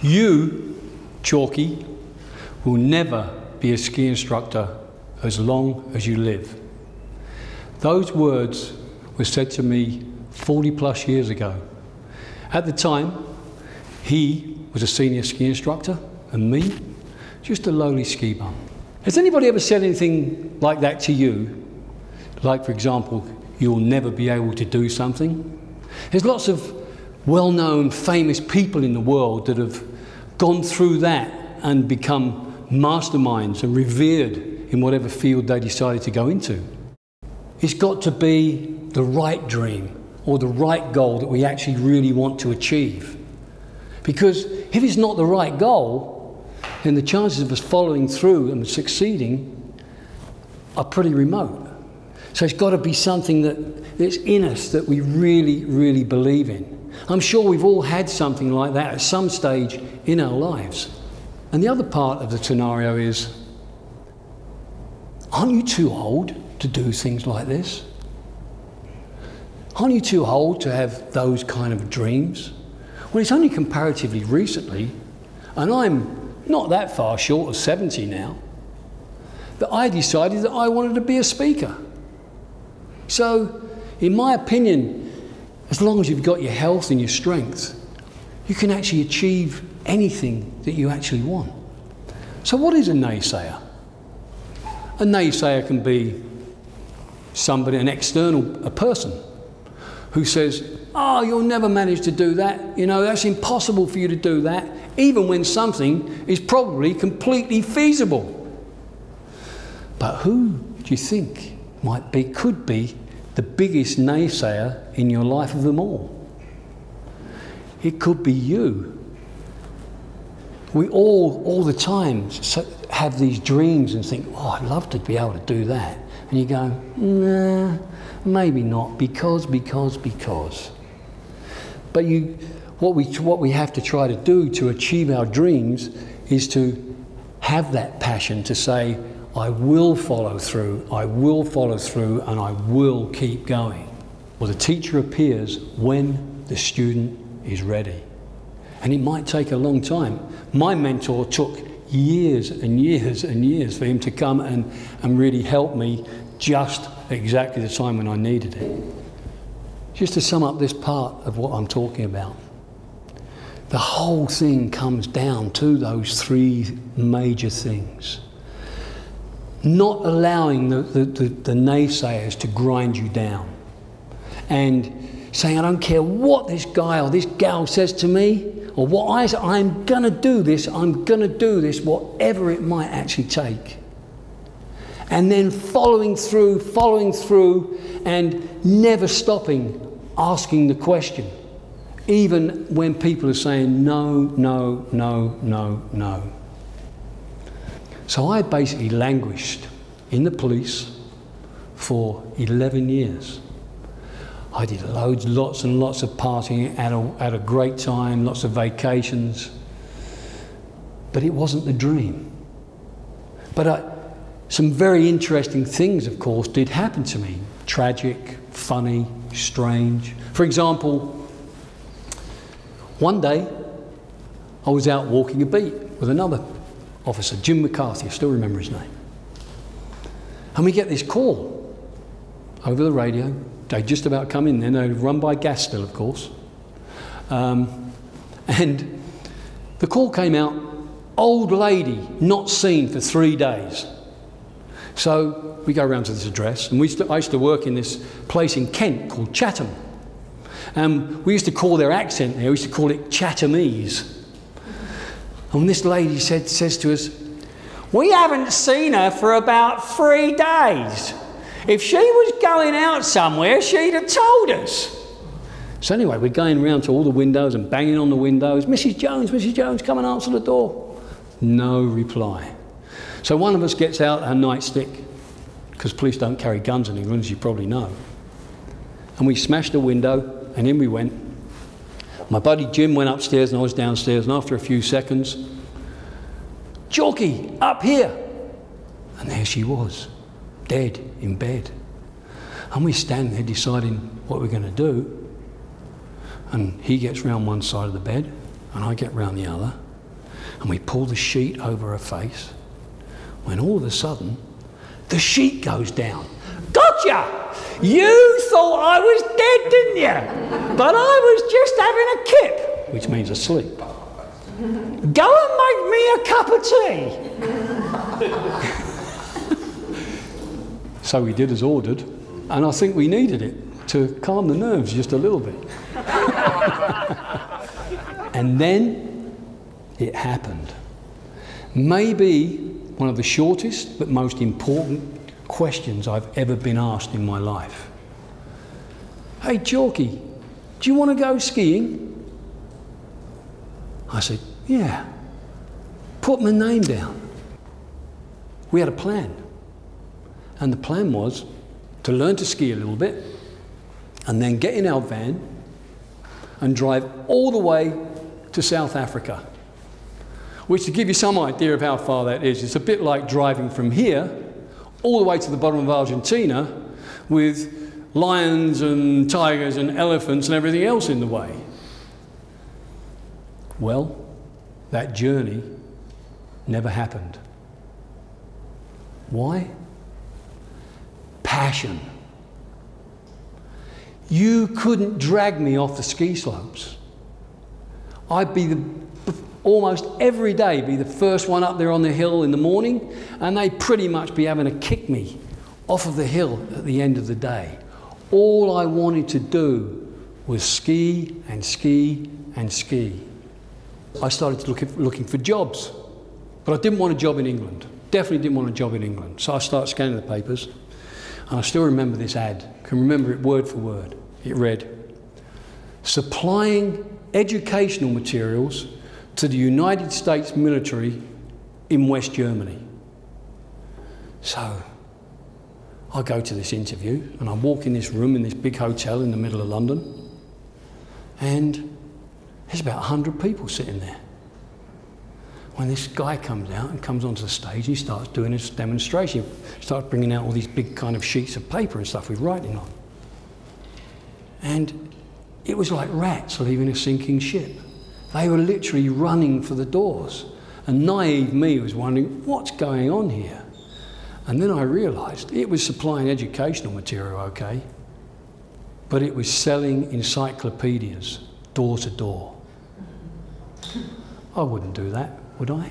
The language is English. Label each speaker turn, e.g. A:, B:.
A: You, Chalky, will never be a ski instructor as long as you live. Those words were said to me 40 plus years ago. At the time, he was a senior ski instructor and me, just a lowly ski bum. Has anybody ever said anything like that to you? Like, for example, you'll never be able to do something? There's lots of well-known, famous people in the world that have gone through that and become masterminds and revered in whatever field they decided to go into. It's got to be the right dream or the right goal that we actually really want to achieve. Because if it's not the right goal, then the chances of us following through and succeeding are pretty remote. So it's got to be something that's in us that we really, really believe in. I'm sure we've all had something like that at some stage in our lives. And the other part of the scenario is, aren't you too old to do things like this? Aren't you too old to have those kind of dreams? Well, it's only comparatively recently, and I'm not that far short of 70 now, that I decided that I wanted to be a speaker. So, in my opinion, as long as you've got your health and your strength, you can actually achieve anything that you actually want. So what is a naysayer? A naysayer can be somebody, a person, who says, oh, you'll never manage to do that. You know, that's impossible for you to do that, even when something is probably completely feasible. But who do you think could be the biggest naysayer in your life of them all? It could be you. We all the time have these dreams and think, oh, I'd love to be able to do that. And you go, nah, maybe not, because. But what we have to try to do to achieve our dreams is to have that passion to say, I will follow through, and I will keep going. Well, the teacher appears when the student is ready. And it might take a long time. My mentor took years and years and years for him to come and really help me just exactly the time when I needed it. Just to sum up this part of what I'm talking about, the whole thing comes down to those three major things. Not allowing the naysayers to grind you down and saying, I don't care what this guy or this gal says to me or what I'm going to do this, whatever it might actually take. And then following through and never stopping asking the question, even when people are saying no, no, no, no, no. So I basically languished in the police for 11 years. I did lots and lots of partying, had a great time, lots of vacations. But it wasn't the dream. But some very interesting things, of course, did happen to me. Tragic, funny, strange. For example, one day I was out walking a beat with another officer, Jim McCarthy, I still remember his name. And we get this call over the radio. They'd just about come in then, they'd run by gas still, of course. And the call came out, old lady not seen for 3 days. So we go around to this address, and I used to work in this place in Kent called Chatham. And we used to call their accent there, we used to call it Chathamese. And this lady says to us, we haven't seen her for about 3 days. If she was going out somewhere, she'd have told us. So anyway, we're going round to all the windows and banging on the windows. Mrs. Jones, come and answer the door. No reply. So one of us gets out her nightstick, because police don't carry guns in England, as you probably know. And we smashed the window, and in we went. My buddy Jim went upstairs and I was downstairs, and after a few seconds, Chalky, up here. And there she was, dead in bed. And we stand there deciding what we're going to do. And he gets round one side of the bed, and I get round the other. And we pull the sheet over her face, when all of a sudden, the sheet goes down. Gotcha! You thought I was dead, didn't you? But I was just having a kip, which means asleep. Go and make me a cup of tea. So we did as ordered, and I think we needed it to calm the nerves just a little bit. And then it happened. Maybe one of the shortest but most important questions I've ever been asked in my life. Hey, Chalky, do you want to go skiing? I said, yeah. Put my name down. We had a plan. And the plan was to learn to ski a little bit and then get in our van and drive all the way to South Africa. Which, to give you some idea of how far that is, it's a bit like driving from here all the way to the bottom of Argentina with lions and tigers and elephants and everything else in the way. Well, that journey never happened. Why? Passion. You couldn't drag me off the ski slopes. I'd be almost every day be the first one up there on the hill in the morning, and they'd pretty much be having to kick me off of the hill at the end of the day. All I wanted to do was ski and ski and ski. I started looking for jobs, but I didn't want a job in England. Definitely didn't want a job in England. So I started scanning the papers, and I still remember this ad. I can remember it word for word. It read, supplying educational materials to the United States military in West Germany. So I go to this interview and I walk in this room in this big hotel in the middle of London, and there's about 100 people sitting there. When this guy comes out and comes onto the stage, he starts doing his demonstration. He starts bringing out all these big kind of sheets of paper and stuff with writing on. And it was like rats leaving a sinking ship. They were literally running for the doors. And naive me was wondering, what's going on here? And then I realised it was supplying educational material, okay, but it was selling encyclopedias door to door. I wouldn't do that, would I?